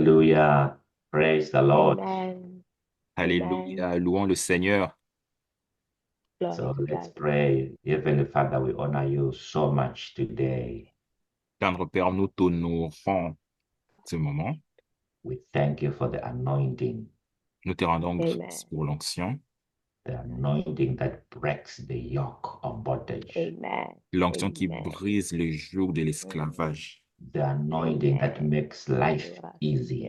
Hallelujah. Praise the Lord. Amen. Alléluia, louons le Seigneur. Glory So to let's God. pray. Heavenly Father, we honor you so much today. Tendre Père, nous t'honorons ce moment. We thank you for the anointing, Nous te rendons Amen. grâce pour l'onction, the anointing that breaks the yoke of bondage, Amen. l'onction qui Amen. brise le joug de l'esclavage, the anointing that Amen. makes life easy,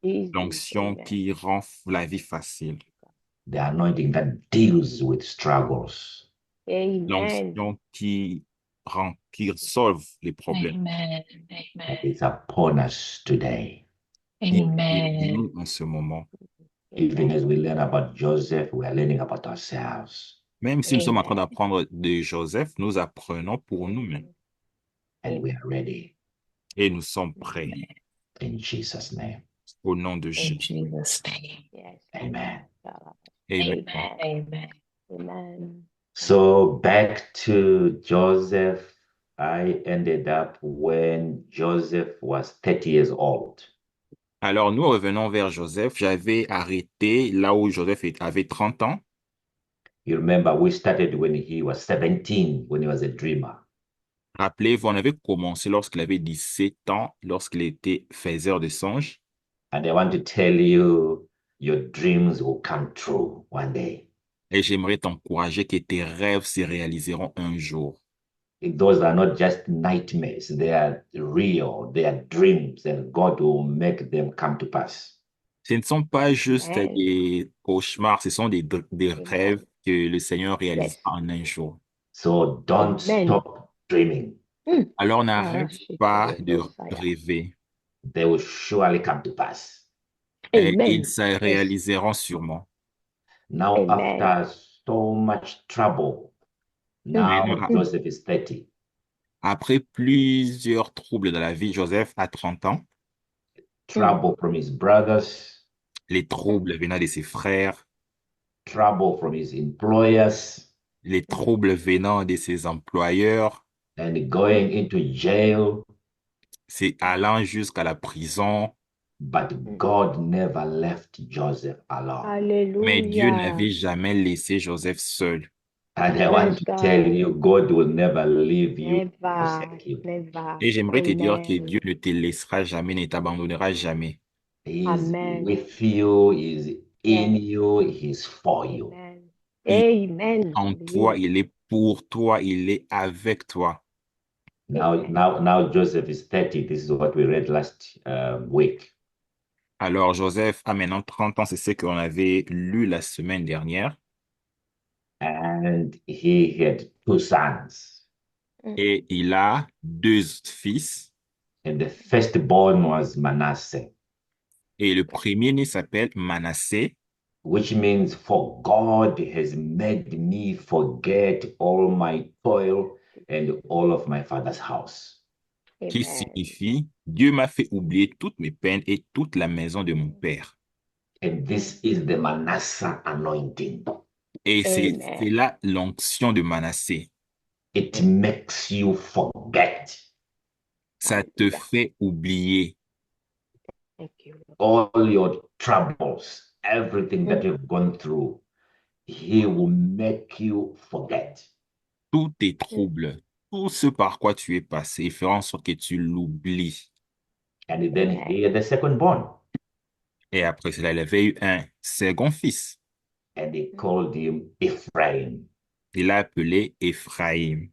Easy. l'onction Amen. qui rend la vie facile, the anointing that deals with struggles, Amen. l'onction qui solve les problèmes. Amen. that Amen. is upon us today. Il est Amen. nous en ce moment. Even Amen. as we learn about Joseph, we are learning about ourselves, Même si nous sommes en train Amen. d'apprendre de Joseph, nous apprenons pour nous-mêmes and we are ready. et nous sommes prêts In Jesus' name, au nom de In Jésus. Jesus' name. Yes. amen. Amen. Amen. Amen. Amen. So back to Joseph, I ended up when Joseph was 30 years old. Alors, nous revenons vers Joseph. J'avais arrêté là où Joseph avait 30 ans. You remember we started when he was 17, when he was a dreamer. Rappelez-vous, on avait commencé lorsqu'il avait 17 ans, lorsqu'il était faiseur de songes. And I want to tell you, your dreams will come true one day. Et j'aimerais t'encourager que tes rêves se réaliseront un jour. Those are not just nightmares, they are real, they are dreams, and God will make them come to pass. Ce ne sont pas juste Amen. des cauchemars, ce sont des Amen. rêves que le Seigneur réalisera Yes. en un jour. So don't Amen. stop dreaming. Alors n'arrête pas de rêver They will surely come to pass. et Amen. ils se Yes. réaliseront sûrement. Now, Amen. after so much trouble, now Maintenant, Joseph is 30. après plusieurs troubles dans la vie, Joseph a 30 ans. Trouble from his brothers, Les troubles venant de ses frères, trouble from his employers, les troubles venant de ses employeurs, and going into jail. c'est allant jusqu'à la prison. But God never left Joseph alone. Mais Dieu Hallelujah. n'avait jamais laissé Joseph seul. And I want Praise to tell God. you, God will never leave you, Never. forsake you. Never. Et j'aimerais te dire que Amen. Dieu ne te laissera jamais, ne t'abandonnera jamais. He's Amen. with you, he's in Yes. you, he's for you. Amen. Il Amen. En toi, il est pour toi, il est avec toi. Amen. Now Joseph is 30. This is what we read last week. Alors Joseph a maintenant 30 ans, c'est ce qu'on avait lu la semaine dernière. And he had two sons. Et il a deux fils. And the firstborn was Manasseh, Et le premier-né s'appelle Manassé, which means, for God has made me forget all my toil and all of my father's house. qui Amen. signifie Dieu m'a fait oublier toutes mes peines et toute la maison de mon père. And this is the Manasseh anointing. Et c'est Amen. là l'onction de Manassé. It makes you forget Ça te fait oublier Thank you, Lord. all your troubles, everything that you've gone through. He will make you forget. tous tes troubles, tout ce par quoi tu es passé, et fera en sorte que tu l'oublies. And then he had the secondborn, Et après cela, il avait eu un second fils. and he called him Ephraim. Il l'a appelé Ephraim.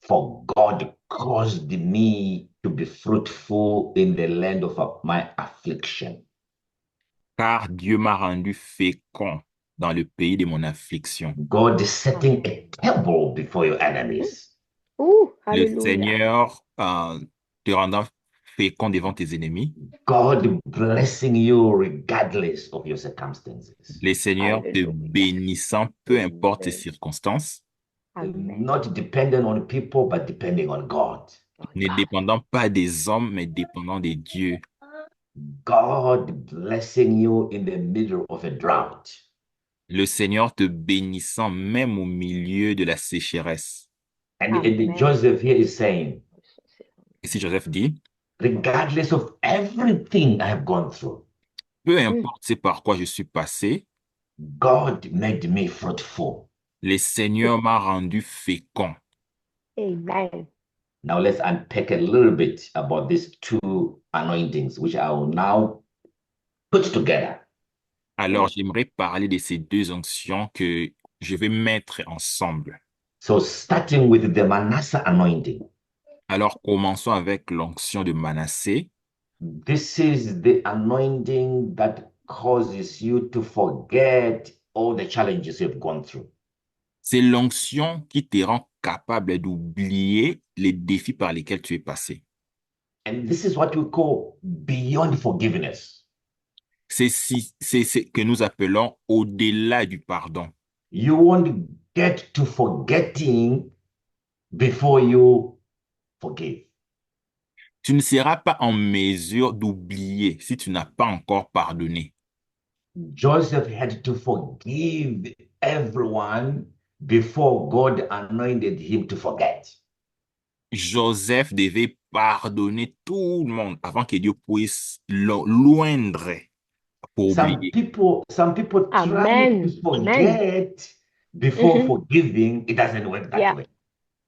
For God caused me to be fruitful in the land of my affliction. Car Dieu m'a rendu fécond dans le pays de mon affliction. God is setting a table before your enemies. Ooh, Le hallelujah. Seigneur te rendant fécond devant tes ennemis. God blessing you regardless of your circumstances. Le Seigneur te Hallelujah. bénissant, peu importe tes Amen. circonstances, Amen. Not dependent on people, but depending on God. ne dépendant pas des hommes, mais dépendant de Dieu. God blessing you in the middle of a drought. Le Seigneur te bénissant même au milieu de la sécheresse. And Amen. Joseph here is saying, Et si Joseph dit, regardless of everything I have gone through. Peu importe c'est par quoi je suis passé, God made me fruitful. le Seigneur m'a rendu fécond. Amen. Now let's unpack a little bit about these two anointings, which I will now put together. Alors, j'aimerais parler de ces deux onctions que je vais mettre ensemble. So starting with the Manasseh anointing. Alors, commençons avec l'onction de Manassé. This is the anointing that causes you to forget all the challenges you've gone through. C'est l'onction qui te rend capable d'oublier les défis par lesquels tu es passé. And this is what we call beyond forgiveness. C'est ce que nous appelons au-delà du pardon. You won't get to forgetting before you forgive. Tu ne seras pas en mesure d'oublier si tu n'as pas encore pardonné. Joseph had to forgive everyone before God anointed him to forget. Joseph devait pardonner tout le monde avant que Dieu puisse l'oindre pour oublier. Some people try Amen. to forget before Mhm. forgiving. It doesn't work that Yeah. way.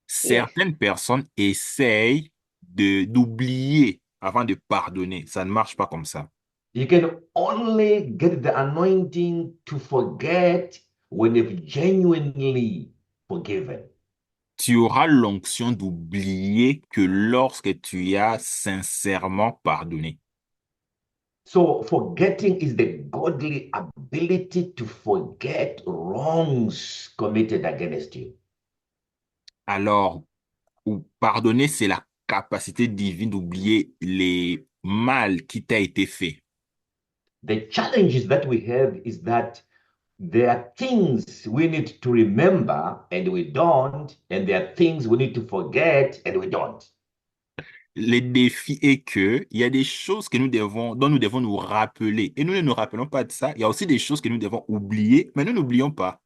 Certaines personnes essayent d'oublier avant de pardonner. Ça ne marche pas comme ça. You can only get the anointing to forget when you've genuinely forgiven. Tu auras l'onction d'oublier que lorsque tu as sincèrement pardonné. So forgetting is the godly ability to forget wrongs committed against you. Alors, pardonner, c'est la capacité divine d'oublier les mal qui t'a été fait. The challenges that we have is that there are things we need to remember and we don't, and there are things we need to forget and we don't. Le défi est que il y a des choses que dont nous devons nous rappeler. Et nous ne nous rappelons pas de ça. Il y a aussi des choses que nous devons oublier, mais nous n'oublions pas.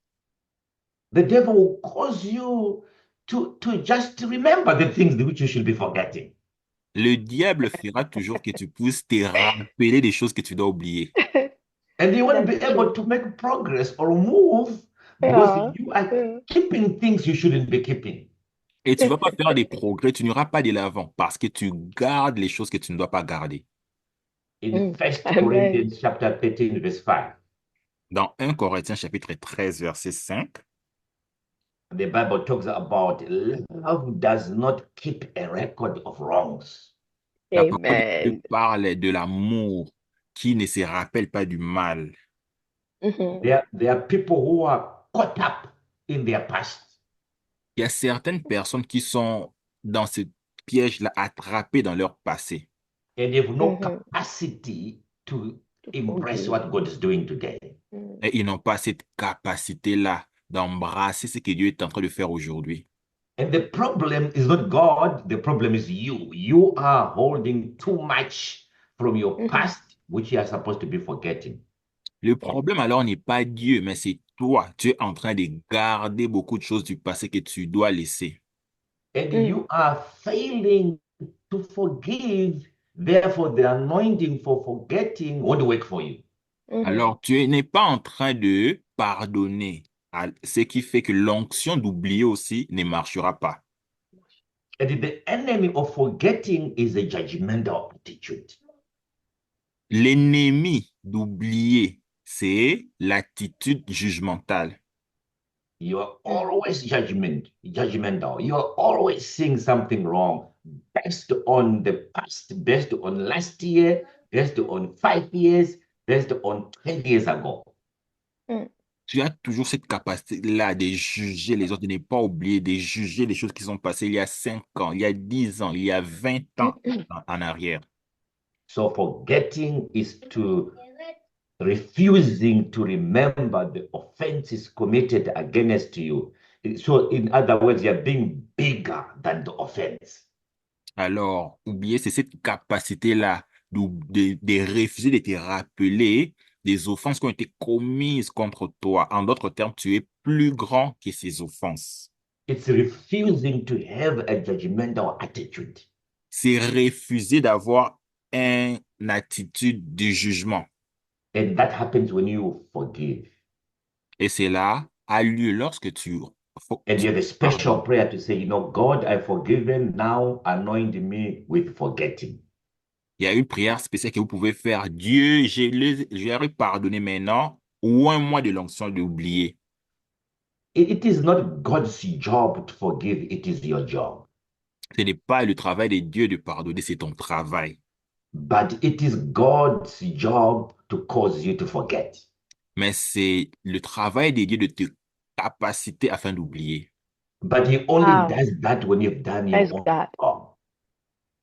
The devil will cause you to just remember the things which you should be forgetting. Le diable fera toujours que tu puisses te rappeler des choses que tu dois oublier. And you won't be That's able true. to make progress or move because Yeah. you are Yeah. keeping things you shouldn't be keeping. Et tu ne vas pas faire des progrès, tu n'iras pas de l'avant parce que tu gardes les choses que tu ne dois pas garder. In 1 Amen. Corinthians chapter 13, verse 5, Dans 1 Corinthiens chapitre 13, verset 5, the Bible talks about love does not keep a record of wrongs. la parole de Dieu Amen. parle de l'amour qui ne se rappelle pas du mal. Mhm. There are people who are caught up in their past. Il y a certaines personnes qui sont dans ce piège-là, attrapées dans leur passé. And they have no Mhm. capacity to To embrace forgive. what God is doing today. Mm. Et ils n'ont pas cette capacité-là d'embrasser ce que Dieu est en train de faire aujourd'hui. And the problem is not God, the problem is you. You are holding too much from your Mhm. past, which you are supposed to be forgetting. Le problème alors n'est pas Dieu, mais c'est toi. Tu es en train de garder beaucoup de choses du passé que tu dois laisser. And Mm. you are failing to forgive. Therefore, the anointing for forgetting won't work for you. Mhm. Alors, tu n'es pas en train de pardonner, ce qui fait que l'onction d'oublier aussi ne marchera pas. And the enemy of forgetting is a judgmental attitude. L'ennemi d'oublier, c'est l'attitude jugementale. You are always judgmental. You are always seeing something wrong based on the past, based on last year, based on 5 years, based on 20 years ago. Tu as toujours cette capacité-là de juger les autres, de ne pas oublier, de juger les choses qui sont passées il y a 5 ans, il y a 10 ans, il y a 20 ans en arrière. So forgetting is to refusing to remember the offenses committed against you. So in other words, you're being bigger than the offense. Alors, oublier, c'est cette capacité-là de refuser de te rappeler des offenses qui ont été commises contre toi. En d'autres termes, tu es plus grand que ces offenses. It's refusing to have a judgmental attitude. c'est refuser d'avoir une attitude de jugement. And that happens when you forgive. Et cela a lieu lorsque And tu you have a special pardonnes. prayer to say, God, I've forgiven. Now anoint me with forgetting. Il y a une prière spéciale que vous pouvez faire. Dieu, je leur ai pardonné maintenant. Oins-moi de l'onction d'oublier. It is not God's job to forgive, it is your job. Ce n'est pas le travail de Dieu de pardonner, c'est ton travail. But it is God's job to cause you to forget. Mais c'est le travail de Dieu de te capaciter afin d'oublier. But He only Wow. does that when you've done your Praise own God. job.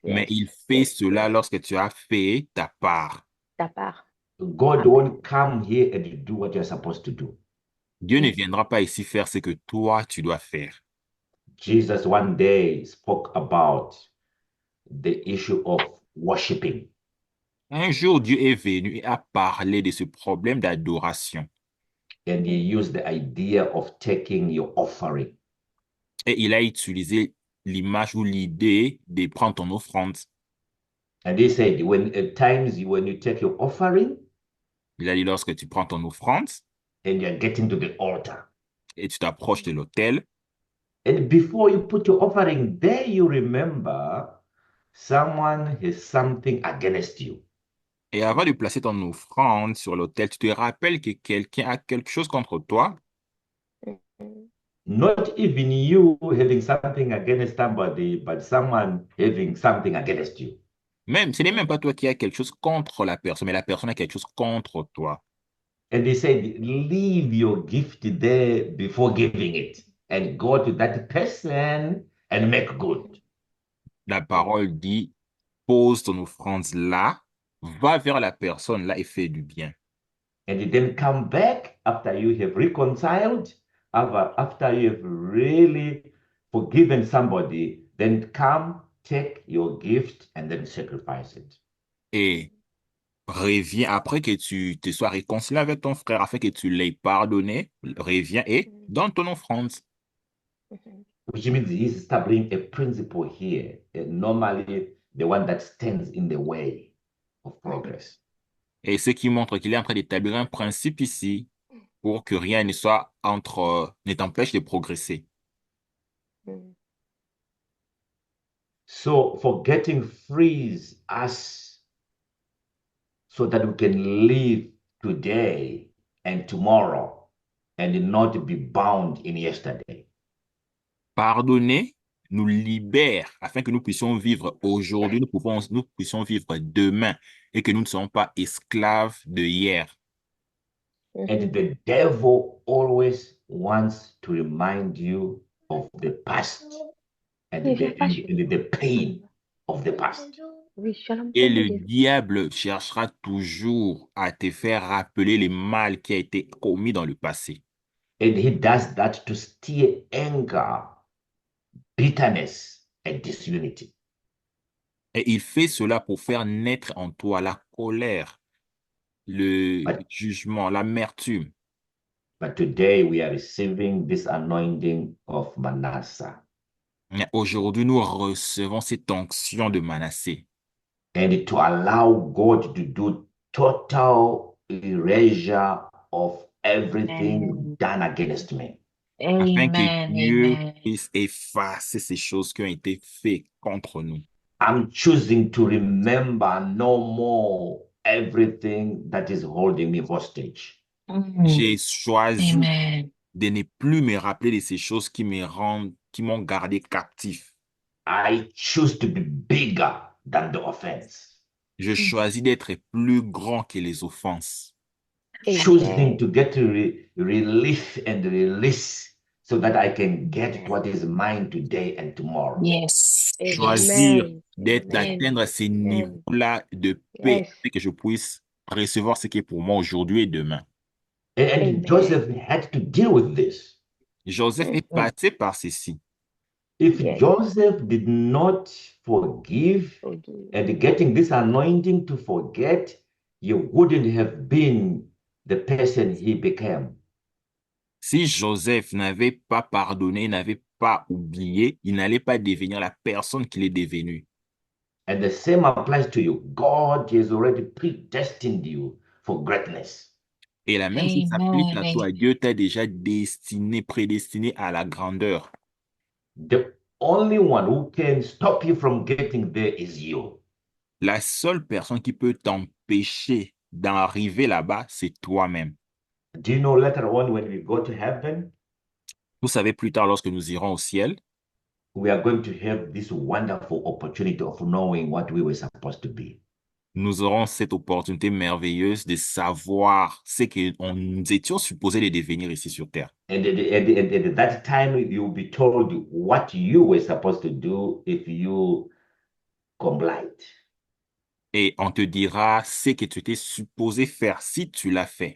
Mais Yes. il fait cela lorsque tu as fait ta part. Ta part. God Amen. won't come here and do what you're supposed to do. Dieu ne viendra pas ici faire ce que toi, tu dois faire. Jesus one day spoke about the issue of worshiping. Un jour, Dieu est venu et a parlé de ce problème d'adoration. And He used the idea of taking your offering. Et il a utilisé l'image ou l'idée de prendre ton offrande. And He said, when at times when you take your offering Il a dit lorsque tu prends ton offrande and you're getting to the altar, et tu t'approches de l'autel, and before you put your offering there, you remember someone has something against you. et avant de placer ton offrande sur l'autel, tu te rappelles que quelqu'un a quelque chose contre toi, Mhm. Not even you having something against somebody, but someone having something against you. même, ce n'est même pas toi qui as quelque chose contre la personne, mais la personne a quelque chose contre toi. And they said, leave your gift there before giving it and go to that person and make good. La parole dit, pose ton offrande là, va vers la personne là et fais du bien. And then come back after you have reconciled, after you have really forgiven somebody, then come, take your gift, and then sacrifice it. Et reviens après que tu te sois réconcilié avec ton frère afin que tu l'aies pardonné, reviens et donne ton offrande. Mhm. Which means he's establishing a principle here, normally the one that stands in the way of progress. Et ce qui montre qu'il est en train d'établir un principe ici pour que rien ne soit ne t'empêche de progresser. Mhm. So forgetting frees us so that we can live today and tomorrow and not be bound in yesterday. Pardonner nous libère afin que nous puissions vivre aujourd'hui, nous puissions vivre demain et que nous ne soyons pas esclaves de hier. And Mhm. the devil always wants to remind you of the past and Oui, fais pas chier. the pain of the past. Oui, shalom, Et shalom, le Dieu. diable cherchera toujours à te faire rappeler le mal qui a été commis dans le passé. And he does that to steer anger, bitterness, and disunity. Et il fait cela pour faire naître en toi la colère, le But, jugement, l'amertume. but today we are receiving this anointing of Manasseh. Mais aujourd'hui, nous recevons cette onction de Manassé. And to allow God to do total erasure of everything Amen. done against me. Afin que Amen. Dieu Amen. puisse effacer ces choses qui ont été faites contre nous. I'm choosing to remember no more everything that is holding me hostage. J'ai choisi Amen. de ne plus me rappeler de ces choses qui m'ont gardé captif. I choose to be bigger than the offense. Je choisis d'être plus grand que les offenses. Choosing Amen. to get relief and release so that I can get what is mine today and tomorrow. Yes. Yes. Choisir Amen. Amen. d'atteindre ces Amen. niveaux-là de paix Yes. afin que je puisse recevoir ce qui est pour moi aujourd'hui et demain. And Amen. Joseph had to deal with this. Joseph est Mhm. passé par ceci. If Yes. Joseph did not forgive Forgive. and getting this anointing to forget, he wouldn't have been the person he became. Si Joseph n'avait pas pardonné, n'avait pas oublié, il n'allait pas devenir la personne qu'il est devenu. And the same applies to you. God has already predestined you for greatness. Et la même chose s'applique à Amen. toi. Dieu t'a déjà destiné, prédestiné à la grandeur. The only one who can stop you from getting there is you. La seule personne qui peut t'empêcher d'en arriver là-bas, c'est toi-même. Do you know later on when we go to heaven, Vous savez, plus tard, lorsque nous irons au ciel, we are going to have this wonderful opportunity of knowing what we were supposed to be. nous aurons cette opportunité merveilleuse de savoir ce que nous étions supposés de devenir ici sur Terre. And at that time, you'll be told what you were supposed to do if you complied. Et on te dira ce que tu étais supposé faire si tu l'as fait.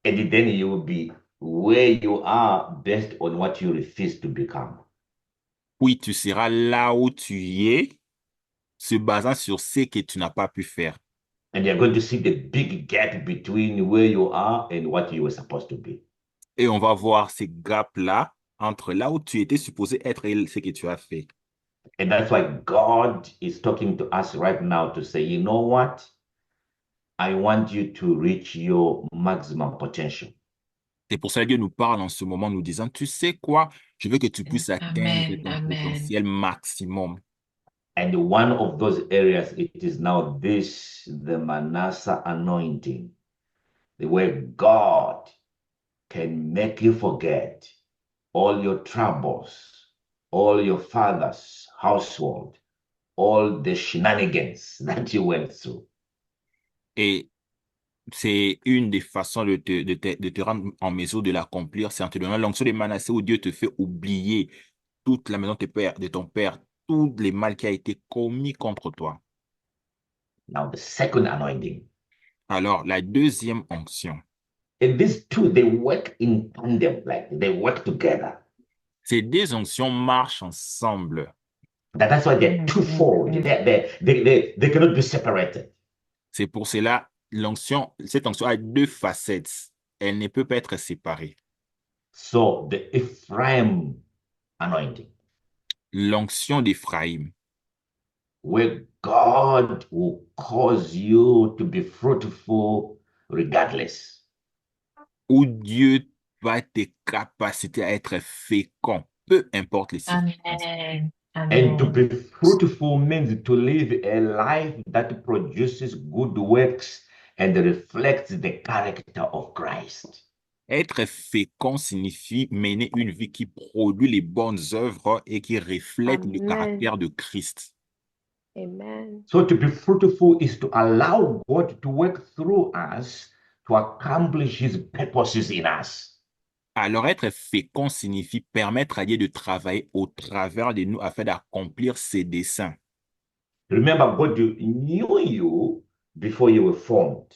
And then you will be where you are based on what you refuse to become. Oui, tu seras là où tu es, se basant sur ce que tu n'as pas pu faire. And you're going to see the big gap between where you are and what you were supposed to be. Et on va voir ces gaps-là entre là où tu étais supposé être et ce que tu as fait. And that's why God is talking to us right now to say, you know what? I want you to reach your maximum potential. C'est pour ça que Dieu nous parle en ce moment, nous disant, tu sais quoi, je veux que tu puisses atteindre Amen. ton Amen. potentiel maximum. And one of those areas, it is now this, the Manasseh anointing, the way God can make you forget all your troubles, all your father's household, all the shenanigans that you went through. Et c'est une des façons de te rendre en mesure de l'accomplir, c'est en te donnant l'onction de Manassé où Dieu te fait oublier toute la maison de ton père, tous les mal qui a été commis contre toi. Now, the second anointing. Alors, la deuxième onction, And these two, they work in tandem, like they work together. ces deux onctions marchent ensemble. That's why they're twofold. They cannot be separated. C'est pour cela, cette onction a deux facettes. Elle ne peut pas être séparée. So the Ephraim anointing, L'onction d'Éphraïm, where God will cause you to be fruitful regardless. où Dieu va te capaciter à être fécond, peu importe les circonstances. Amen. And to Amen. be fruitful means to live a life that produces good works and reflects the character of Christ. Être fécond signifie mener une vie qui produit les bonnes œuvres et qui reflète le Amen. caractère de Christ. Amen. So to be fruitful is to allow God to work through us to accomplish his purposes in us. Alors, être fécond signifie permettre à Dieu de travailler au travers de nous afin d'accomplir ses desseins. Remember, God knew you before you were formed.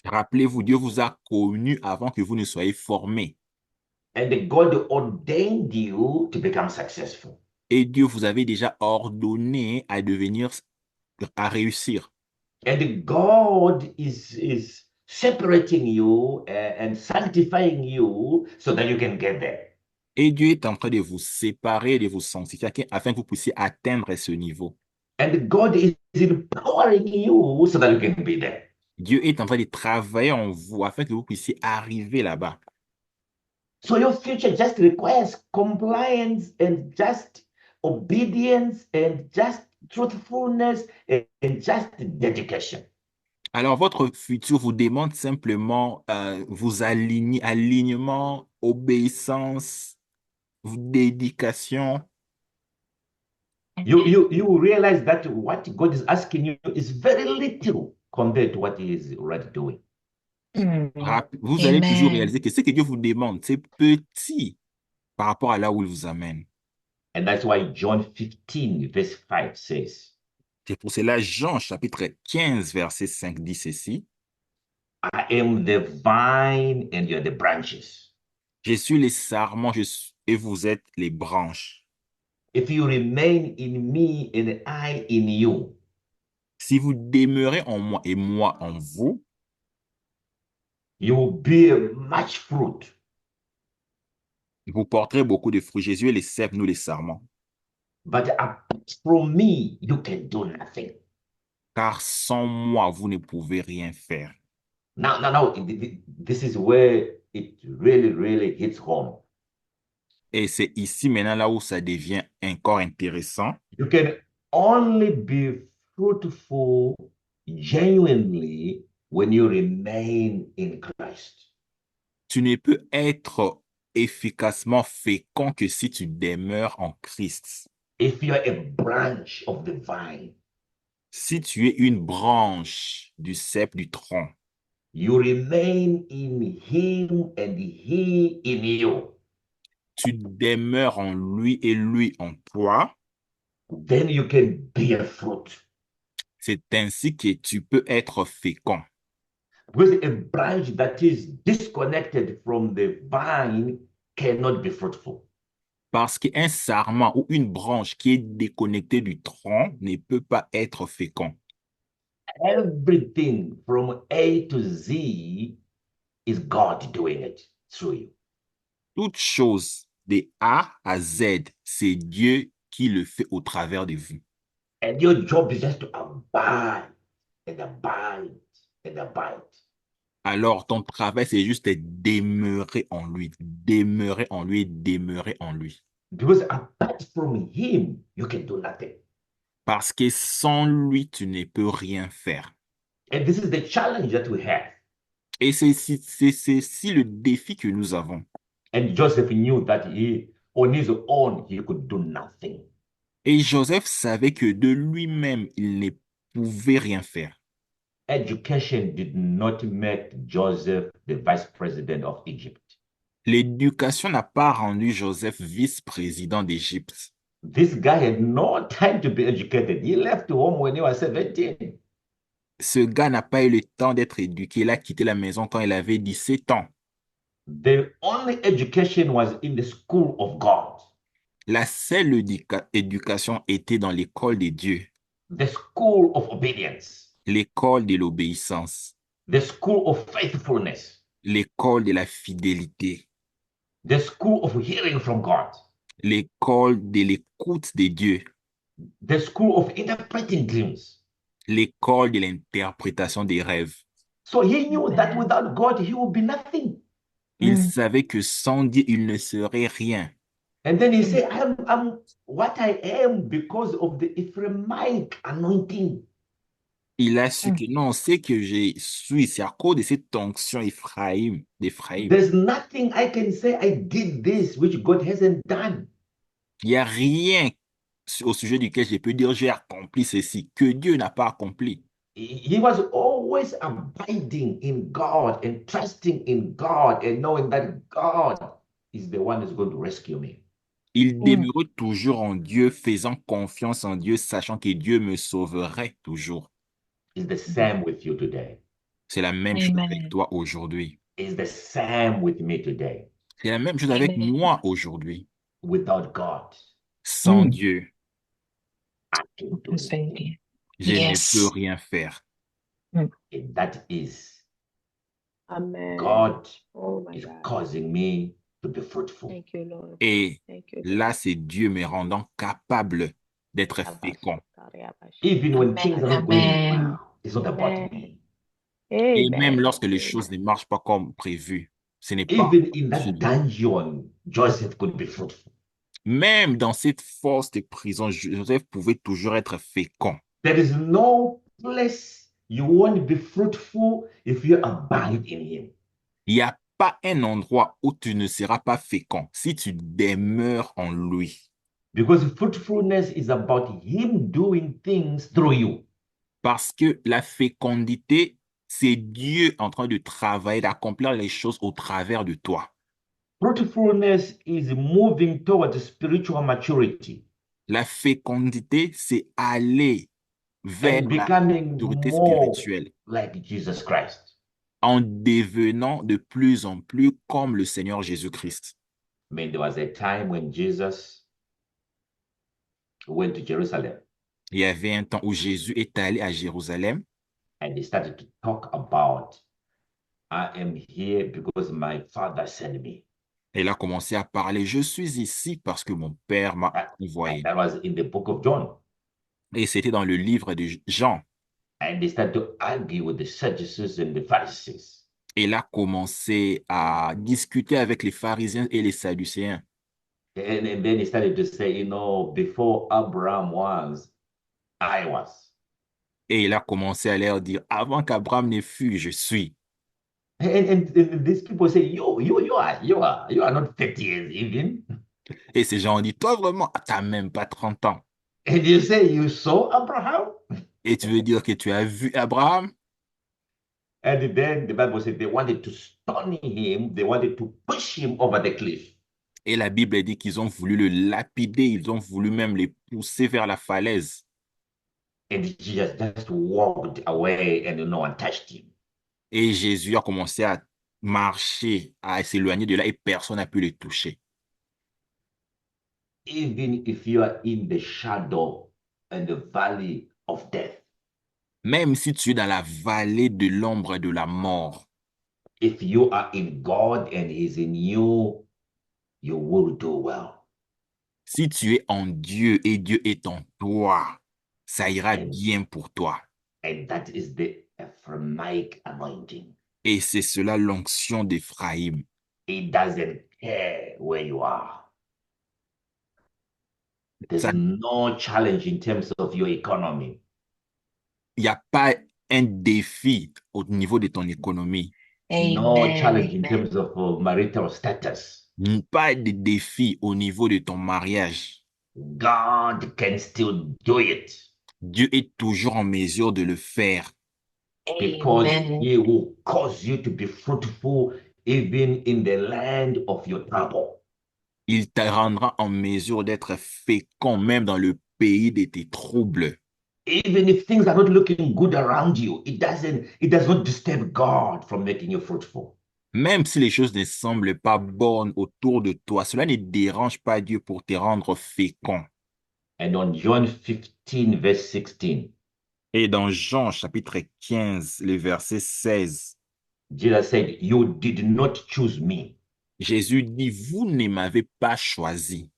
Rappelez-vous, Dieu vous a connu avant que vous ne soyez formés. And God ordained you to become successful. Et Dieu vous avait déjà ordonné à réussir. And God is separating you and sanctifying you so that you can get there. Et Dieu est en train de vous séparer, de vous sanctifier afin que vous puissiez atteindre ce niveau. And God is empowering you so that you can be there. Dieu est en train de travailler en vous afin que vous puissiez arriver là-bas. So your future just requires compliance and just obedience and just truthfulness and just dedication. Alors, votre futur vous demande simplement alignement, obéissance, dédication. You realize that what God is asking you is very little compared to what He is already doing. Vous allez toujours Amen. réaliser que ce que Dieu vous demande, c'est petit par rapport à là où il vous amène. And that's why John 15, verse 5 says, C'est pour cela, Jean, chapitre 15, verset 5 dit ceci. I am the vine and you're the branches. Je suis les sarments et vous êtes les branches. If you remain in me and I in you, Si vous demeurez en moi et moi en vous, you will bear much fruit. vous porterez beaucoup de fruits. Jésus est les cèpes, nous les sarments. But apart from me, you can do nothing. car sans moi, vous ne pouvez rien faire. Now, this is where it really, really hits home. Et c'est ici maintenant là où ça devient encore intéressant. You can only be fruitful genuinely when you remain in Christ. Tu ne peux être efficacement fécond que si tu demeures en Christ. If you are a branch of the vine, Si tu es une branche du cep du tronc, you remain in him and he in you. tu demeures en lui et lui en toi, Then you can bear fruit. c'est ainsi que tu peux être fécond. Because a branch that is disconnected from the vine cannot be fruitful. Parce qu'un sarment ou une branche qui est déconnectée du tronc ne peut pas être fécond. Everything from A to Z is God doing it through you. Toute chose de A à Z, c'est Dieu qui le fait au travers de vous. And your job is just to abide and abide and abide. Alors, ton travail, c'est juste de demeurer en lui, demeurer en lui, demeurer en lui. Because apart from him, you can do nothing. Parce que sans lui, tu ne peux rien faire. And this is the challenge that we have. Et c'est si le défi que nous avons. And Joseph knew that on his own, he could do nothing. Et Joseph savait que de lui-même, il ne pouvait rien faire. Education did not make Joseph the vice president of Egypt. L'éducation n'a pas rendu Joseph vice-président d'Égypte. This guy had no time to be educated. He left home when he was 17. Ce gars n'a pas eu le temps d'être éduqué. Il a quitté la maison quand il avait 17 ans. The only education was in the school of God, La seule éducation était dans l'école de Dieu, the school of obedience, l'école de l'obéissance, the school of faithfulness, l'école de la fidélité, the school of hearing from God, l'école de l'écoute de Dieu, the school of interpreting dreams. l'école de l'interprétation des rêves. So he knew that without God, he would be nothing. Il savait que sans Dieu, il ne serait rien. And then he said, I'm what I am because of the Ephraimic anointing. Il a su que non, c'est que je suis, c'est à cause de cette onction d'Éphraïm. There's nothing I can say I did this which God hasn't done. Il n'y a rien au sujet duquel je peux dire j'ai accompli ceci, que Dieu n'a pas accompli. He was always abiding in God and trusting in God and knowing that God is the one who's going to rescue me. Il demeurait toujours en Dieu, faisant confiance en Dieu, sachant que Dieu me sauverait toujours. It's the same with you today. C'est la même chose avec toi aujourd'hui. It's the same with me today. C'est la même chose avec moi aujourd'hui. Without God, Sans Dieu, I can't do anything. je ne peux rien faire. And that is Amen. God Oh my is God. causing me to be fruitful. Thank you, Lord. Et Thank you. là, c'est Dieu me rendant capable d'être fécond. Even when things are not going Amen. well, it's not about me. Et même Amen. lorsque les choses ne marchent pas comme prévu, ce n'est pas Even in that sur nous. dungeon, Joseph could be fruitful. Même dans cette force de prison, Joseph pouvait toujours être fécond. There is no place you won't be fruitful if you abide in him. Il n'y a pas un endroit où tu ne seras pas fécond si tu demeures en lui. Because fruitfulness is about him doing things through you. Parce que la fécondité, c'est Dieu en train de travailler, d'accomplir les choses au travers de toi. Fruitfulness is moving towards spiritual maturity La fécondité, c'est aller vers and la becoming maturité more spirituelle like Jesus Christ. en devenant de plus en plus comme le Seigneur Jésus-Christ. I mean, there was a time when Jesus went to Jerusalem Il y avait un temps où Jésus est allé à Jérusalem and he started to talk about, I am here because my father sent me. et il a commencé à parler. Je suis ici parce que mon Père m'a envoyé. That was in the book of John. Et c'était dans le livre de Jean. And they started to argue with the Sadducees and the Pharisees. Et il a commencé à discuter avec les pharisiens et les sadducéens. And then he started to say, you know, before Abraham was, I was. Et il a commencé à leur dire, avant qu'Abraham ne fût, je suis. And these people say, you are not 30 years even. Et ces gens ont dit, toi vraiment, t'as même pas 30 ans. And you say you saw Abraham? Et tu veux dire que tu as vu Abraham? And then the Bible said they wanted to stone him, they wanted to push him over the cliff. Et la Bible dit qu'ils ont voulu le lapider, ils ont voulu même les pousser vers la falaise. And Jesus just walked away and no one touched him. Et Jésus a commencé à marcher, à s'éloigner de là et personne n'a pu le toucher. Even if you are in the shadow and the valley of death, Même si tu es dans la vallée de l'ombre de la mort, if you are in God and He's in you, you will do well. si tu es en Dieu et Dieu est en toi, ça ira And, bien pour toi. and that is the Ephraimic anointing. Et c'est cela l'onction d'Éphraïm. It doesn't care where you are. There's Ça- no challenge in terms of your economy. Il n'y a pas un défi au niveau de ton économie, No Amen. challenge in Amen. terms of marital status. pas de défi au niveau de ton mariage. God can still do it Dieu est toujours en mesure de le faire because Amen. He will cause you to be fruitful even in the land of your trouble. Il te rendra en mesure d'être fécond même dans le pays de tes troubles. Even if things are not looking good around you, it does not disturb God from making you fruitful. Même si les choses ne semblent pas bonnes autour de toi, cela ne dérange pas Dieu pour te rendre fécond. And on John 15, verse 16, Et dans Jean chapitre 15, le verset 16, Jesus said, You did not choose me, Jésus dit, vous ne m'avez pas choisi,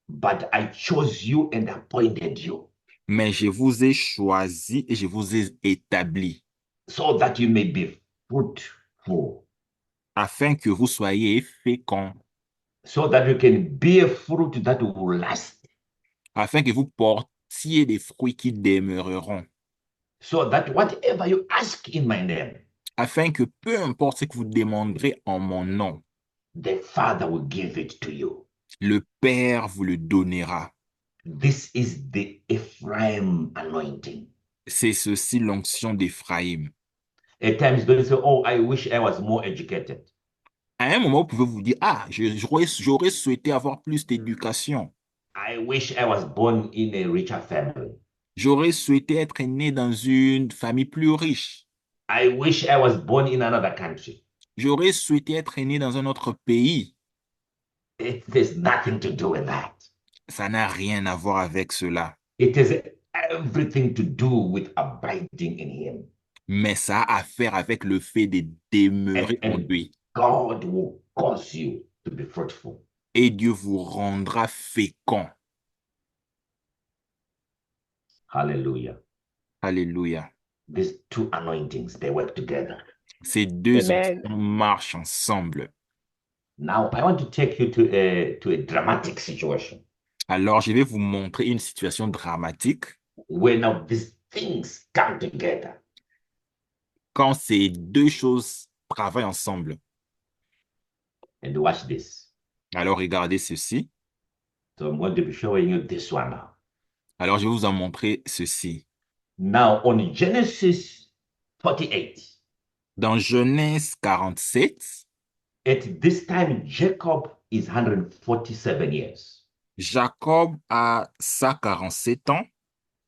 but I chose you and appointed you mais je vous ai choisi et je vous ai établi, so that you may be fruitful, afin que vous soyez féconds, so that you can bear fruit that will last, afin que vous portiez des fruits qui demeureront, so that whatever you ask in my name, afin que peu importe ce que vous demanderez en mon nom, the Father will give it to you. le Père vous le donnera. This is the Ephraim anointing. C'est ceci l'onction d'Éphraïm. At times, don't say, Oh, I wish I was more educated. À un moment, vous pouvez vous dire, ah, j'aurais souhaité avoir plus d'éducation. I wish I was born in a richer family. J'aurais souhaité être né dans une famille plus riche. I wish I was born in another country. J'aurais souhaité être né dans un autre pays. There's nothing to do with that. Ça n'a rien à voir avec cela. It has everything to do with abiding in Him. Mais ça a à faire avec le fait de demeurer en And lui. God will cause you to be fruitful. Et Dieu vous rendra fécond. Hallelujah. Alléluia. These two anointings, they work together. Ces deux Amen. onctions marchent ensemble. Now, I want to take you to a dramatic situation Alors, je vais vous montrer une situation dramatique where now these things come together. quand ces deux choses travaillent ensemble. And watch this. Alors, regardez ceci. So I'm going to be showing you this one now. Alors, je vais vous en montrer ceci. Now, on Genesis 48, Dans Genèse 47, at this time, Jacob is 147 years. Jacob a 147 ans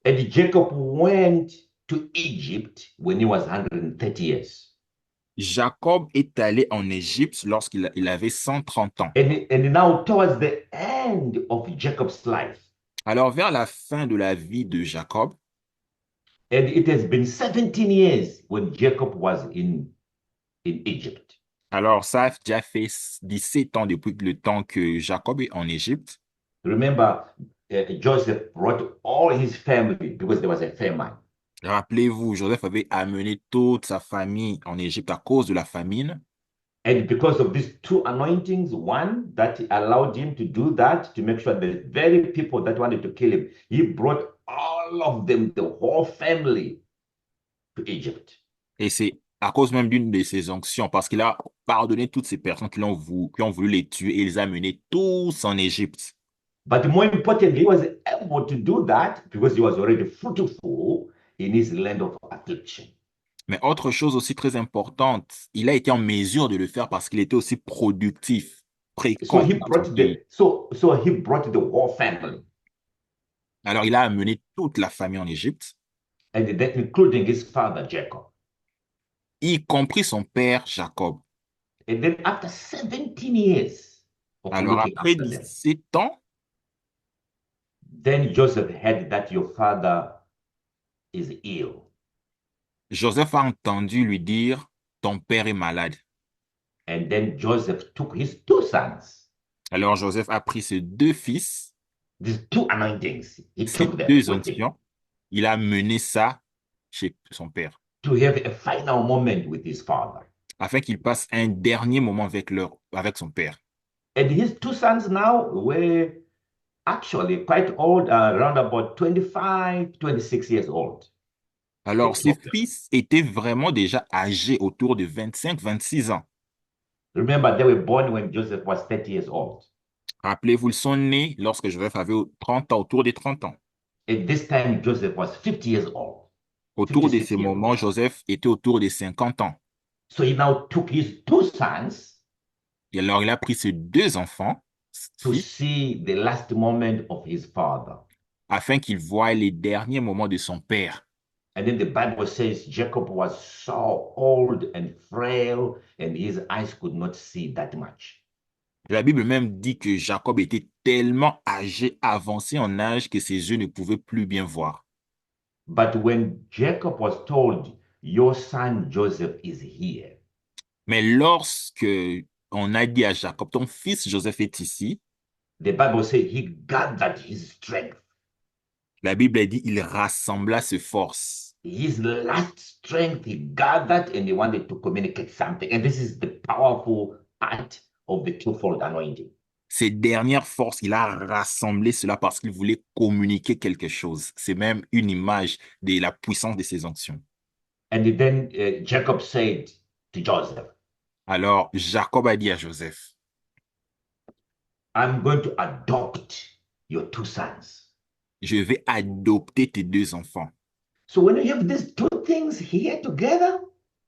And Jacob went to Egypt when he was 130 years. Jacob est allé en Égypte lorsqu'il avait 130 ans. And now, towards the end of Jacob's life, Alors, vers la fin de la vie de Jacob, and it has been 17 years when Jacob was in Egypt. alors ça a déjà fait 17 ans depuis le temps que Jacob est en Égypte. Remember, Joseph brought all his family because there was a famine. Rappelez-vous, Joseph avait amené toute sa famille en Égypte à cause de la famine. And because of these two anointings, one that allowed him to do that, to make sure the very people that wanted to kill him, he brought all of them, the whole family, to Egypt. Et c'est à cause même d'une de ses onctions, parce qu'il a pardonné toutes ces personnes qui ont voulu les tuer et il les a amenés tous en Égypte. But more importantly, he was able to do that because he was already fruitful in his land of affliction. Mais autre chose aussi très importante, il a été en mesure de le faire parce qu'il était aussi productif, So précoce he dans son brought pays. the whole family, Alors il a amené toute la famille en Égypte, and then including his father Jacob. y compris son père Jacob. And then after 17 years of Alors looking après after them, 17 ans, then Joseph heard that your father is ill. Joseph a entendu lui dire, ton père est malade. And then Joseph took his two sons, Alors Joseph a pris ses deux fils, these two anointings, he ses took them deux with him onctions, il a mené ça chez son père, to have a final moment with his father. afin qu'il passe un dernier moment avec son père. And his two sons now were actually quite old, around about 25, 26 years old. The Alors two ses of them. fils étaient vraiment déjà âgés autour de 25-26 ans. Remember, they were born when Joseph was 30 years old. Rappelez-vous, ils sont nés lorsque Joseph avait 30 ans, autour des 30 ans. At this time, Joseph was 50 years old, Autour de 56 ces years moments, old. Joseph était autour des 50 ans. So he now took his two sons Et alors il a pris ses deux enfants, to fils, see the last moment of his father. afin qu'ils voient les derniers moments de son père. And then the Bible says Jacob was so old and frail, and his eyes could not see that much. La Bible même dit que Jacob était tellement âgé, avancé en âge, que ses yeux ne pouvaient plus bien voir. But when Jacob was told, your son Joseph is here, Mais lorsque on a dit à Jacob, ton fils Joseph est ici, the Bible says he gathered his strength, la Bible a dit, il rassembla ses forces. his last strength, he gathered and he wanted to communicate something. And this is the powerful part of the twofold anointing. Ses dernières forces, il a rassemblé cela parce qu'il voulait communiquer quelque chose. C'est même une image de la puissance de ses onctions. And then Jacob said to Joseph, Alors, Jacob a dit à Joseph, I'm going to adopt your two sons. je vais adopter tes deux enfants. So when you have these two things here together,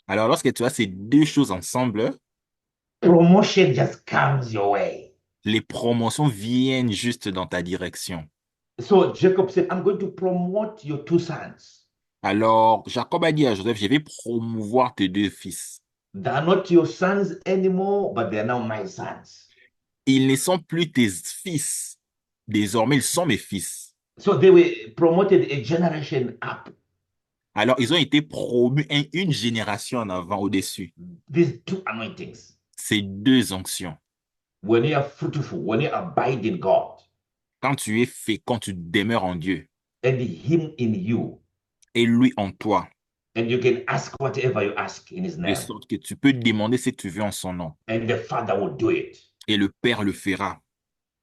Alors, lorsque tu as ces deux choses ensemble, promotion just comes your way. les promotions viennent juste dans ta direction. So Jacob said, I'm going to promote your two sons. Alors, Jacob a dit à Joseph, je vais promouvoir tes deux fils. They are not your sons anymore, but they are now my sons. Ils ne sont plus tes fils. Désormais, ils sont mes fils. So they were promoted a generation up. Alors, ils ont été promus une génération en avant, au-dessus. These two anointings. Ces deux onctions. When you are fruitful, when you abide in God, Quand tu es fécond, tu demeures en Dieu and Him in you, et lui en toi, and you can ask whatever you ask in His de name, sorte que tu peux demander ce que tu veux en son nom. and the Father will do it. Et le Père le fera.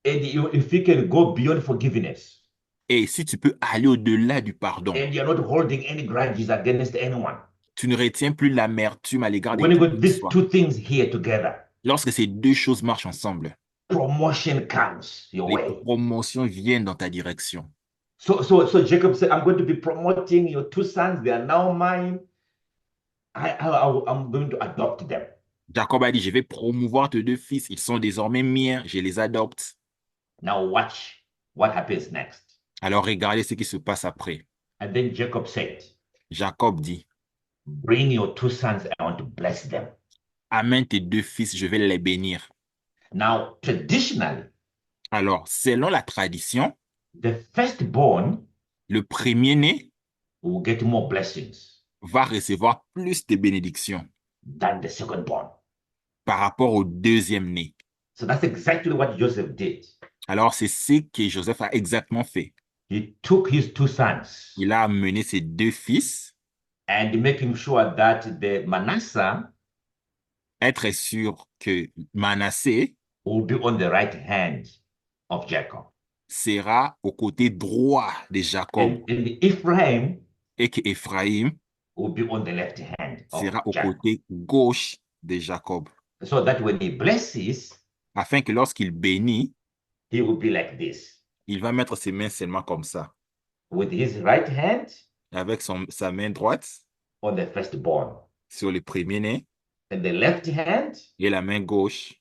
And if you can go beyond forgiveness, Et si tu peux aller au-delà du pardon, and you're not holding any grudges against anyone, tu ne retiens plus l'amertume à l'égard de when you qui got que ce these soit. two things here together, Lorsque ces deux choses marchent ensemble, promotion comes your les way. promotions viennent dans ta direction. So Jacob said, I'm going to be promoting your two sons. They are now mine. I'm going to adopt them. Jacob a dit, je vais promouvoir tes deux fils, ils sont désormais miens, je les adopte. Now watch what happens next. Alors regardez ce qui se passe après. And then Jacob said, Jacob dit, bring your two sons. I want to bless them. amène tes deux fils, je vais les bénir. Now, traditionally, Alors, selon la tradition, the firstborn le premier-né will get more blessings va recevoir plus de bénédictions than the secondborn. par rapport au deuxième-né. So that's exactly what Joseph did. Alors, c'est ce que Joseph a exactement fait. He took his two sons Il a amené ses deux fils and making sure that the Manasseh être sûr que Manassé will be on the right hand of Jacob. sera au côté droit de Jacob And Ephraim et que Ephraim will be on the left hand of sera au Jacob. côté gauche de Jacob. So that when he blesses, Afin que lorsqu'il bénit, he will be like this. il va mettre ses mains seulement comme ça, With his right hand avec sa main droite on the firstborn, sur le premier-né and the left hand et la main gauche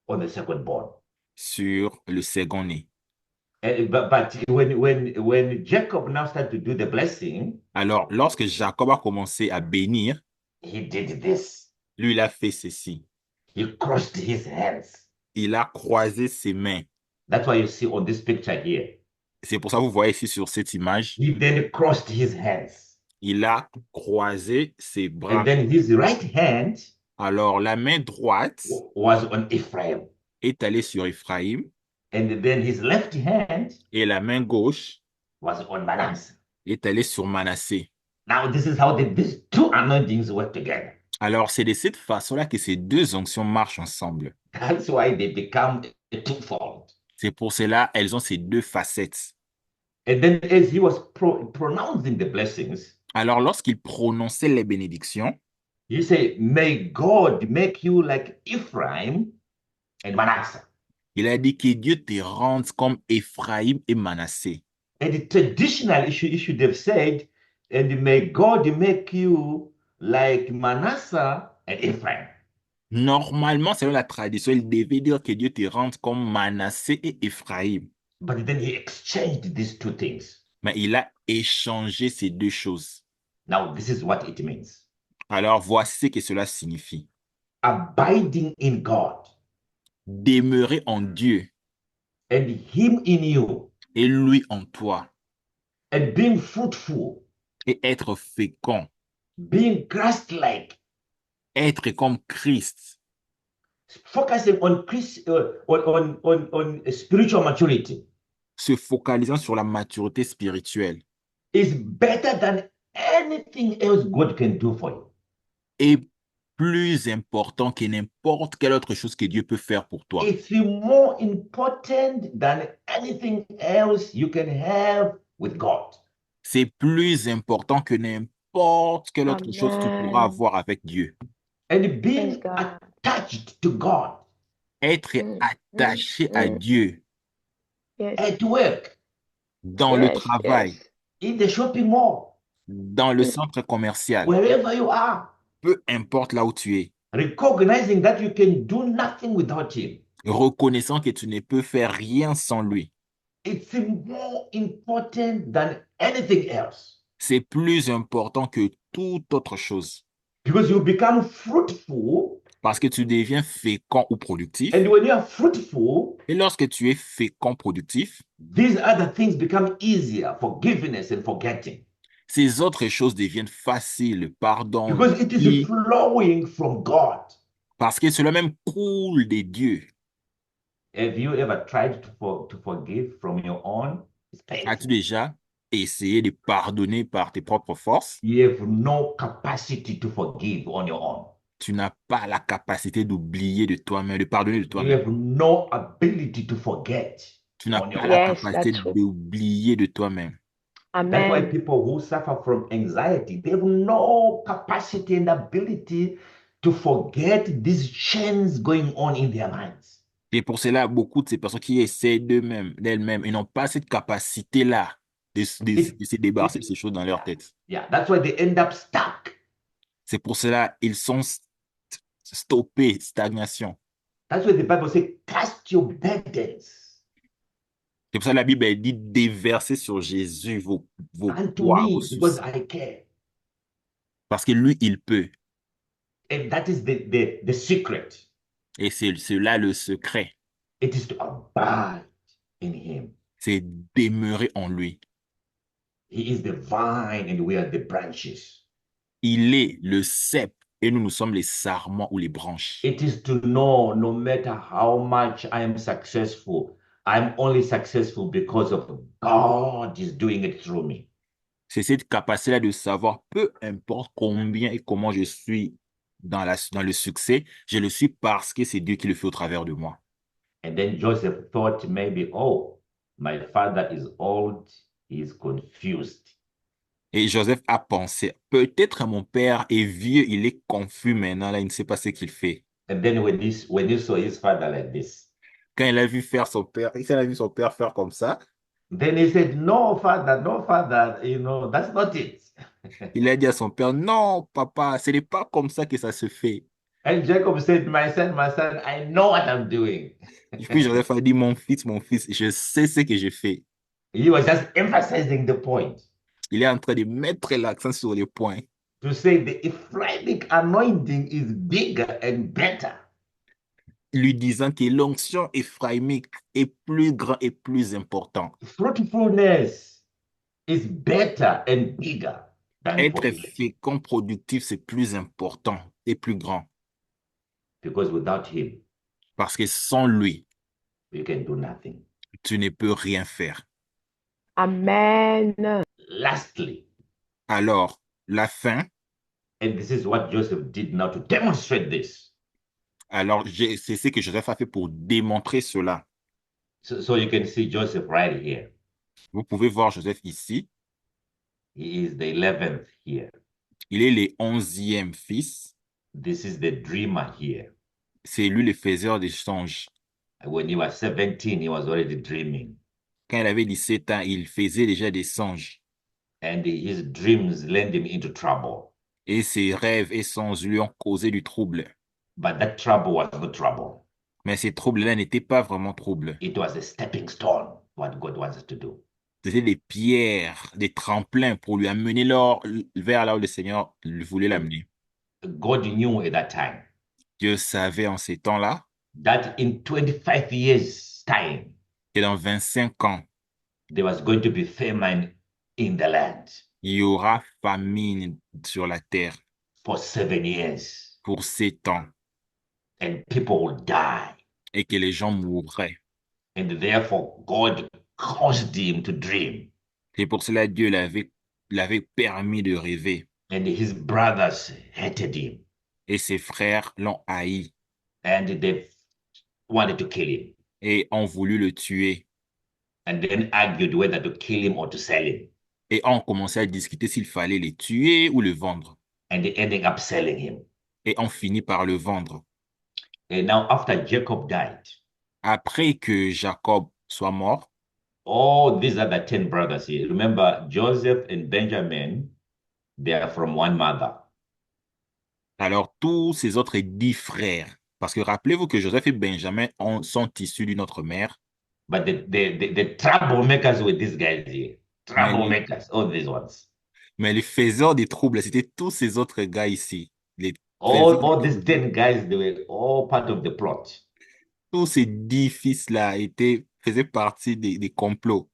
on the secondborn. sur le second-né. But when Jacob now started to do the blessing, Alors, lorsque Jacob a commencé à bénir, he did this. lui, il a fait ceci. He crossed his hands. Il a croisé ses mains. That's why you see on this picture here. C'est pour ça que vous voyez ici sur cette image, He then crossed his hands. il a croisé ses bras. And then his right hand Alors, la main droite was on Ephraim. est allée sur Ephraim And then his left hand et la main gauche was on Manasseh. est allée sur Manassé. Now, this is how these two anointings work together. Alors, c'est de cette façon-là que ces deux onctions marchent ensemble. That's why they become a twofold. C'est pour cela elles ont ces deux facettes. And then as he was pronouncing the blessings, Alors, lorsqu'il prononçait les bénédictions, he said, may God make you like Ephraim and Manasseh. il a dit que Dieu te rende comme Ephraim et Manassé. And traditionally, he should have said, and may God make you like Manasseh and Ephraim. Normalement, selon la tradition, il devait dire que Dieu te rende comme Manassé et Ephraim. But then he exchanged these two things. Mais il a échangé ces deux choses. Now, this is what it means. Alors, voici ce que cela signifie. Abiding in God Demeurer en Dieu and him in you et lui en toi and being fruitful, et être fécond, being Christ-like, être comme Christ, focusing on spiritual maturity se focalisant sur la maturité spirituelle is better than anything else God can do for you. est plus important que n'importe quelle autre chose que Dieu peut faire pour toi. It's more important than anything else you can have with God. C'est plus important que n'importe quelle autre chose que tu pourras Amen. avoir avec Dieu. And Praise being God. attached to God Être attaché à Dieu Yes. at work, dans le Yes, travail, yes. in the shopping mall, dans le centre commercial, wherever you are, peu importe là où tu es, recognizing that you can do nothing without him. reconnaissant que tu ne peux faire rien sans lui. It's more important than anything else C'est plus important que toute autre chose because you become fruitful. parce que tu deviens fécond ou productif. And when you are fruitful, Et lorsque tu es fécond productif, these other things become easier, forgiveness and forgetting, ces autres choses deviennent faciles, pardon, because it is et flowing from God. parce que cela même coule de Dieu. Have you ever tried to forgive from your own? It's As-tu painful. déjà essayé de pardonner par tes propres forces? You have no capacity to forgive on your own. Tu n'as pas la capacité d'oublier de toi-même, de pardonner de You toi-même. have no ability to forget Tu n'as on your pas own. la Yes, capacité that's true. d'oublier de toi-même. That's why Amen. people who suffer from anxiety, they have no capacity and ability to forget these chains going on in their minds. Et pour cela, beaucoup de ces personnes qui essaient d'elles-mêmes, ils n'ont pas cette capacité-là de se débarrasser de ces choses dans leur tête. Yeah, that's why they end up stuck. C'est pour cela ils sont stoppés, stagnation. That's why the Bible says, cast your burdens C'est pour ça que la Bible elle dit déverser sur Jésus vos unto poids, me vos because soucis. I care. Parce que lui, il peut. And that is the secret. Et c'est là le secret. It is to abide in him. C'est demeurer en lui. He is the vine and we are the branches. Il est le cep et nous sommes les sarments ou les branches. It is to know no matter how much I am successful, I'm only successful because of God is doing it through me. C'est cette capacité-là de savoir, peu importe combien et comment je suis dans le succès, je le suis parce que c'est Dieu qui le fait au travers de moi. And then Joseph thought maybe, oh, my father is old, he is confused. Et Joseph a pensé, peut-être mon père est vieux, il est confus maintenant, là, il ne sait pas ce qu'il fait. And then when he saw his father like this, Quand il a vu faire son père, quand il a vu son père faire comme ça, then he said, no, father, that's not it. il a dit à son père, non, papa, ce n'est pas comme ça que ça se fait. And Jacob said, my son, I know what I'm doing. Et puis Joseph a dit, mon fils, je sais ce que je fais. He was just emphasizing the point Il est en train de mettre l'accent sur les points, to say the Ephraimic anointing is bigger and better. lui disant que l'onction éphraïmique est plus grand et plus important. Fruitfulness is better and bigger than Être fertility fécond, productif, c'est plus important et plus grand. because without him, Parce que sans lui, you can do nothing. tu ne peux rien faire. Amen. Lastly, Alors, la fin, and this is what Joseph did now to demonstrate this. alors c'est ce que Joseph a fait pour démontrer cela. So you can see Joseph right here. Vous pouvez voir Joseph ici. He is the 11th here. Il est le 11e fils. This is the dreamer here. C'est lui le faiseur des songes. When he was 17, he was already dreaming. Quand il avait 17 ans, il faisait déjà des songes. And his dreams led him into trouble. Et ses rêves et songes lui ont causé du trouble. But that trouble was not trouble. Mais ces troubles-là n'étaient pas vraiment troubles. It was a stepping stone, what God wants us to do. C'était des pierres, des tremplins pour lui amener vers là où le Seigneur voulait l'amener. God knew at that time Dieu savait en ces temps-là that in 25 years' time, que dans 25 ans, there was going to be famine in the land il y aura famine sur la terre for 7 years, pour 7 ans and people will die. et que les gens mourraient. And therefore, God caused him to dream. Et pour cela, Dieu l'avait permis de rêver. And his brothers hated him. Et ses frères l'ont haï And they wanted to kill him. et ont voulu le tuer. And then argued whether to kill him or to sell him. Et ont commencé à discuter s'il fallait le tuer ou le vendre. And they ended up selling him. Et ont fini par le vendre. And now, after Jacob died, Après que Jacob soit mort, all these other 10 brothers here, remember Joseph and Benjamin, they are from one mother. alors tous ces autres 10 frères, parce que rappelez-vous que Joseph et Benjamin sont issus d'une autre mère, But the troublemakers were these guys here. Troublemakers, all these ones. mais les faiseurs des troubles, c'était tous ces autres gars ici. Les All these 10 guys, they were all part of the plot. tous ces 10 fils-là faisaient partie des complots.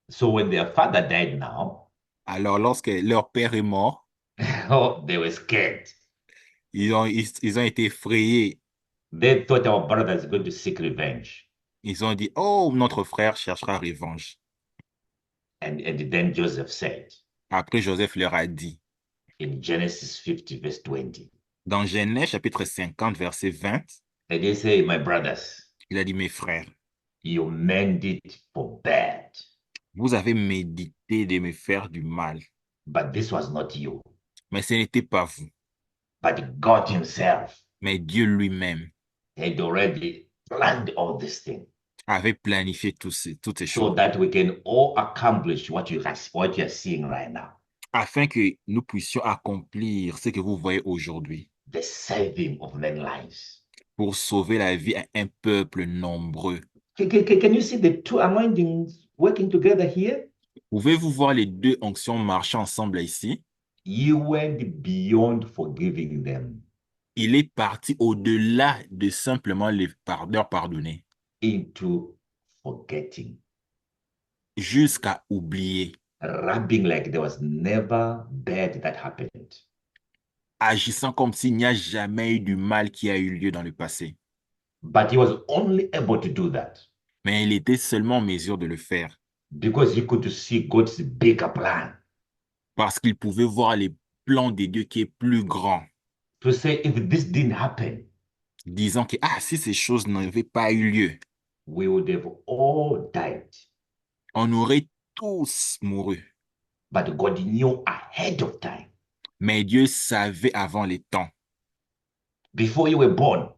So when their father died now, Alors, lorsque leur père est mort, oh, they were scared. ils ont été effrayés. They thought our brother is going to seek revenge. Ils ont dit, oh, notre frère cherchera revanche. And then Joseph said Après, Joseph leur a dit, in Genesis 50, verse 20, dans Genèse chapitre 50, verset 20, and they say, my brothers, il a dit, mes frères, you meant it for bad, vous avez médité de me faire du mal, but this was not you, mais ce n'était pas vous, but God himself mais Dieu lui-même had already planned all this thing avait planifié toutes ces so choses, that we can all accomplish what you are seeing right now, afin que nous puissions accomplir ce que vous voyez aujourd'hui, the saving of many lives. pour sauver la vie à un peuple nombreux. Can you see the two anointings working together here? Pouvez-vous voir les deux onctions marcher ensemble ici? He went beyond forgiving them Il est parti au-delà de simplement leur pardonner, into forgetting, jusqu'à oublier, rubbing like there was never bad that happened. agissant comme s'il n'y a jamais eu du mal qui a eu lieu dans le passé. But he was only able to do that Mais il était seulement en mesure de le faire because he could see God's bigger plan. Parce qu'il pouvait voir les plans de Dieu qui est plus grand, to say, if this didn't happen, disant que ah, si ces choses n'avaient pas eu lieu, we would have all died. on aurait tous mouru. But God knew ahead of time. Mais Dieu savait avant les temps. Before you were born,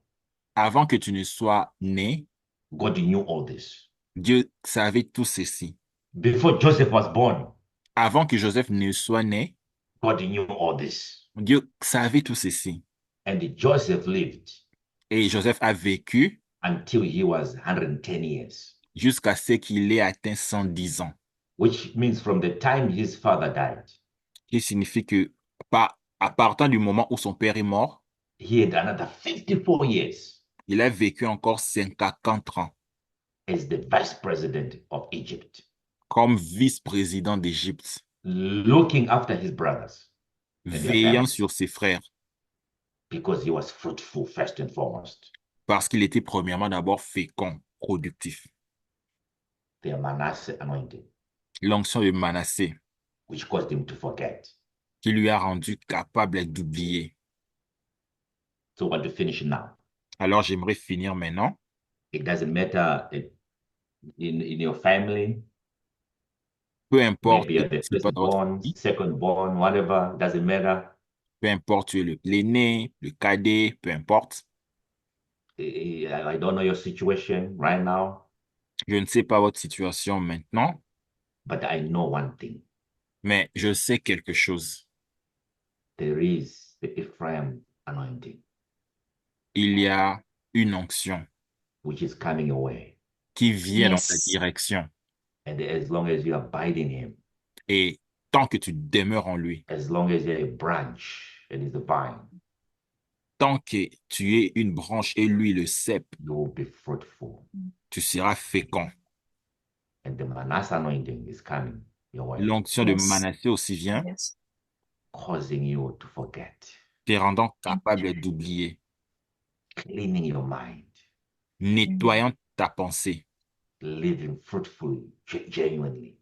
Avant que tu ne sois né, God knew all this. Dieu savait tout ceci. Before Joseph was born, Avant que Joseph ne soit né, God knew all this. Dieu savait tout ceci. And Joseph lived Et Joseph a vécu until he was 110 years, jusqu'à ce qu'il ait atteint 110 ans. which means from the time his father died, Qui signifie que à partir du moment où son père est mort, he had another 54 years il a vécu encore 54 ans as the vice president of Egypt, comme vice-président d'Égypte, looking after his brothers and their veillant family, sur ses frères, because he was fruitful first and foremost. parce qu'il était premièrement d'abord fécond, productif. The Manasseh anointing, L'onction de Manassé, which caused him to forget. qui lui a rendu capable d'oublier. So I want to finish now. Alors j'aimerais finir maintenant. It doesn't matter in your family, Peu importe, maybe you're the c'est pas dans votre firstborn, famille, secondborn, whatever, doesn't matter. peu importe, tu es l'aîné, le cadet, peu importe. I don't know your situation right now, Je ne sais pas votre situation maintenant, but I know one thing. mais je sais quelque chose. There is the Ephraim anointing, Il y a une onction which is coming your way. qui vient dans ta Yes. direction. And as long as you abide in him, Et tant que tu demeures en lui, as long as you're a branch and he's a vine, tant que tu es une branche et lui le cep, you will be fruitful. tu seras fécond. And the Manasseh anointing is coming your way, L'onction de Yes. Manassé aussi vient, Yes. causing you to forget, te rendant capable d'oublier, cleaning your mind, nettoyant ta pensée, living fruitfully, genuinely.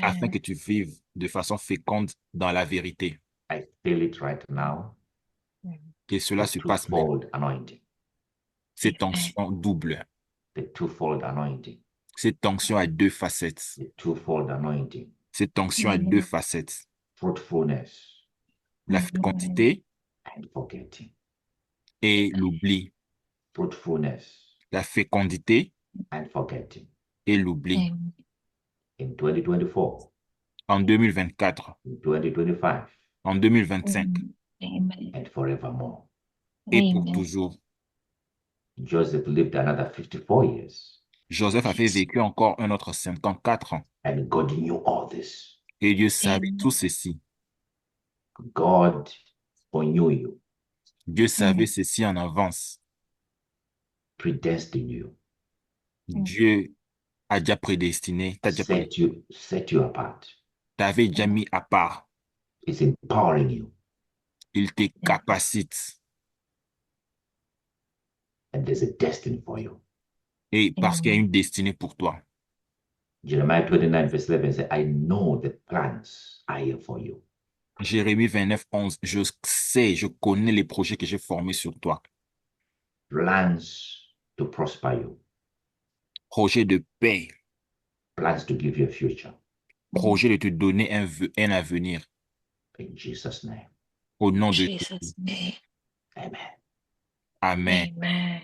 afin que tu vives de façon féconde dans la vérité. I feel it right now. Que cela The se passe maintenant. twofold anointing, Cette onction double, the twofold anointing, cette onction a deux facettes. the twofold anointing, Cette onction a deux facettes. fruitfulness La fécondité and forgetting. et l'oubli. Fruitfulness La fécondité and forgetting. et l'oubli. In 2024, En 2024, in 2025, en 2025 Amen. and forevermore. et pour Amen. toujours. Joseph lived another 54 years, Joseph avait vécu encore un autre 54 ans. and God knew all this. Et Dieu savait Amen. tout ceci. God foreknew you, Dieu savait ceci en avance. predestined you, Dieu a déjà prédestiné, set you apart. t'avait déjà mis à part. It's empowering you, Il te capacite. and there's a destiny for you. Et parce qu'il y a une destinée pour toi. Jeremiah 29, verse 11 says, I know the plans I have for you. Jérémie 29, 11, je sais, je connais les projets que j'ai formés sur toi. Plans to prosper you, Projet de paix, plans to give you a future. projet de te donner un avenir. In Jesus' name, Au nom de Jesus' name. amen. Amen. Amen.